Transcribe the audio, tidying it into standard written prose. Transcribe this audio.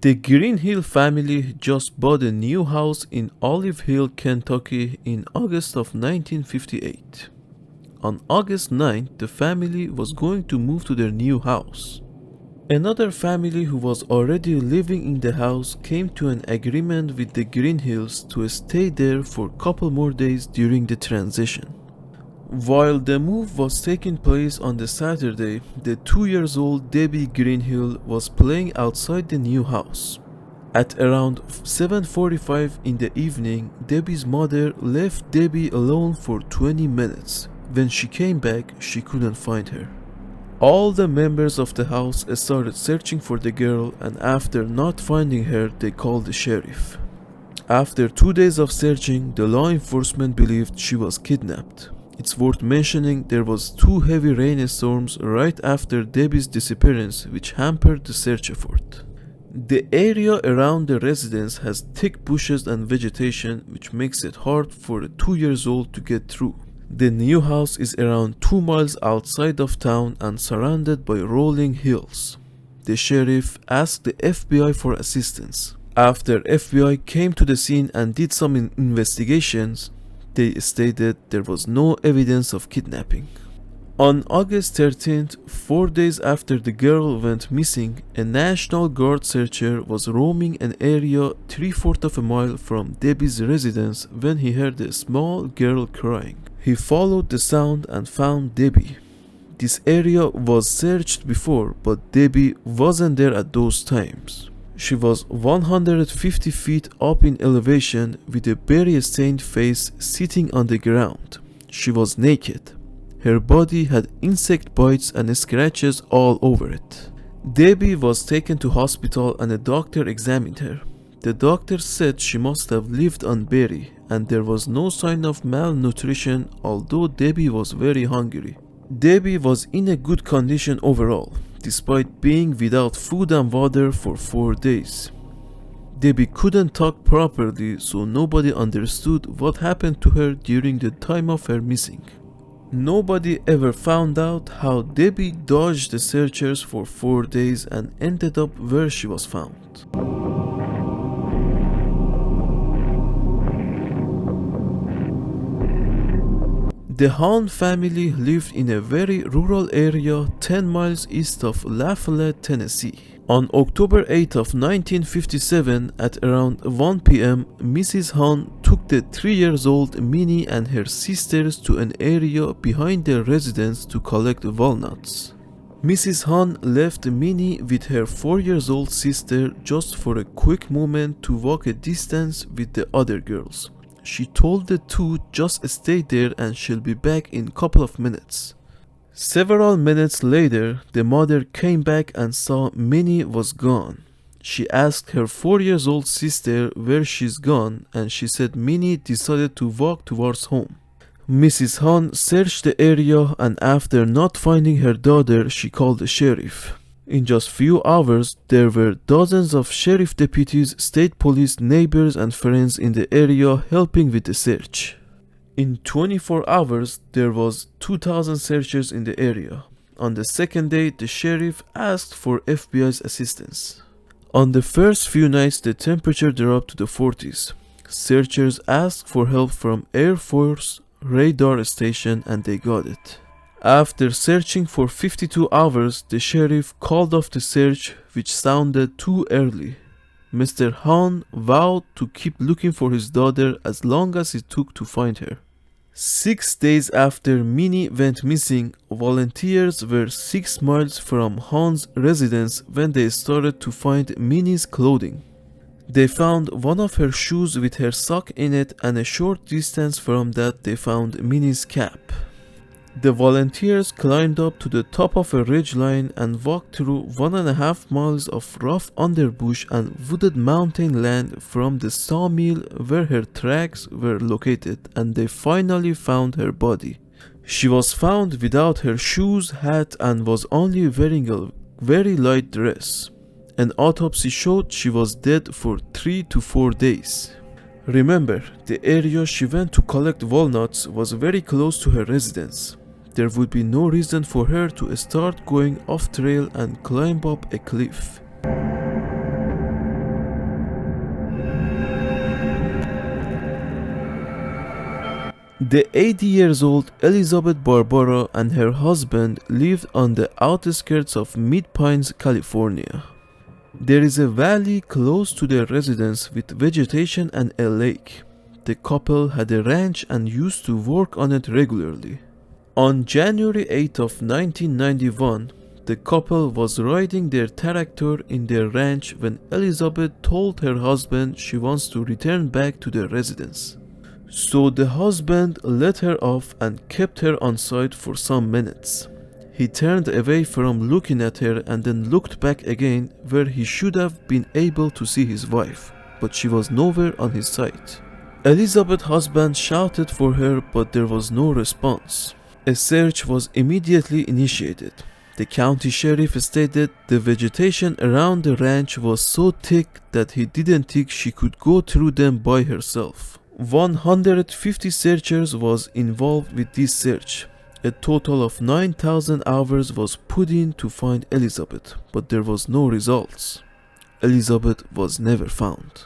The Greenhill family just bought a new house in Olive Hill, Kentucky in August of 1958. On August 9th, the family was going to move to their new house. Another family who was already living in the house came to an agreement with the Greenhills to stay there for a couple more days during the transition. While the move was taking place on the Saturday, the 2-year-old Debbie Greenhill was playing outside the new house. At around 7:45 in the evening, Debbie's mother left Debbie alone for 20 minutes. When she came back, she couldn't find her. All the members of the house started searching for the girl, and after not finding her, they called the sheriff. After 2 days of searching, the law enforcement believed she was kidnapped. It's worth mentioning there was 2 heavy rainstorms right after Debbie's disappearance, which hampered the search effort. The area around the residence has thick bushes and vegetation, which makes it hard for a 2-year-old to get through. The new house is around 2 miles outside of town and surrounded by rolling hills. The sheriff asked the FBI for assistance. After FBI came to the scene and did some investigations, they stated there was no evidence of kidnapping. On August 13th, 4 days after the girl went missing, a National Guard searcher was roaming an area 3/4 of a mile from Debbie's residence when he heard a small girl crying. He followed the sound and found Debbie. This area was searched before, but Debbie wasn't there at those times. She was 150 feet up in elevation with a berry-stained face sitting on the ground. She was naked. Her body had insect bites and scratches all over it. Debbie was taken to hospital and a doctor examined her. The doctor said she must have lived on berry and there was no sign of malnutrition, although Debbie was very hungry. Debbie was in a good condition overall, despite being without food and water for 4 days. Debbie couldn't talk properly, so nobody understood what happened to her during the time of her missing. Nobody ever found out how Debbie dodged the searchers for 4 days and ended up where she was found. The Hahn family lived in a very rural area 10 miles east of Lafayette, Tennessee. On October 8 of 1957 at around 1 p.m., Mrs. Hahn took the 3-year-old Minnie and her sisters to an area behind their residence to collect walnuts. Mrs. Hahn left Minnie with her 4-year-old sister just for a quick moment to walk a distance with the other girls. She told the two just stay there and she'll be back in a couple of minutes. Several minutes later, the mother came back and saw Minnie was gone. She asked her 4-year-old sister where she's gone, and she said Minnie decided to walk towards home. Mrs. Hahn searched the area, and after not finding her daughter, she called the sheriff. In just few hours, there were dozens of sheriff deputies, state police, neighbors and friends in the area helping with the search. In 24 hours, there was 2,000 searchers in the area. On the second day, the sheriff asked for FBI's assistance. On the first few nights, the temperature dropped to the 40s. Searchers asked for help from Air Force radar station and they got it. After searching for 52 hours, the sheriff called off the search, which sounded too early. Mr. Hahn vowed to keep looking for his daughter as long as it took to find her. 6 days after Minnie went missing, volunteers were 6 miles from Hahn's residence when they started to find Minnie's clothing. They found one of her shoes with her sock in it, and a short distance from that they found Minnie's cap. The volunteers climbed up to the top of a ridgeline and walked through 1.5 miles of rough underbush and wooded mountain land from the sawmill where her tracks were located, and they finally found her body. She was found without her shoes, hat, and was only wearing a very light dress. An autopsy showed she was dead for 3 to 4 days. Remember, the area she went to collect walnuts was very close to her residence. There would be no reason for her to start going off trail and climb up a cliff. The 80 years old Elizabeth Barbara and her husband lived on the outskirts of Mid Pines, California. There is a valley close to their residence with vegetation and a lake. The couple had a ranch and used to work on it regularly. On January 8 of 1991, the couple was riding their tractor in their ranch when Elizabeth told her husband she wants to return back to their residence. So the husband let her off and kept her on side for some minutes. He turned away from looking at her and then looked back again where he should have been able to see his wife, but she was nowhere on his side. Elizabeth's husband shouted for her, but there was no response. A search was immediately initiated. The county sheriff stated the vegetation around the ranch was so thick that he didn't think she could go through them by herself. 150 searchers was involved with this search. A total of 9,000 hours was put in to find Elizabeth, but there was no results. Elizabeth was never found.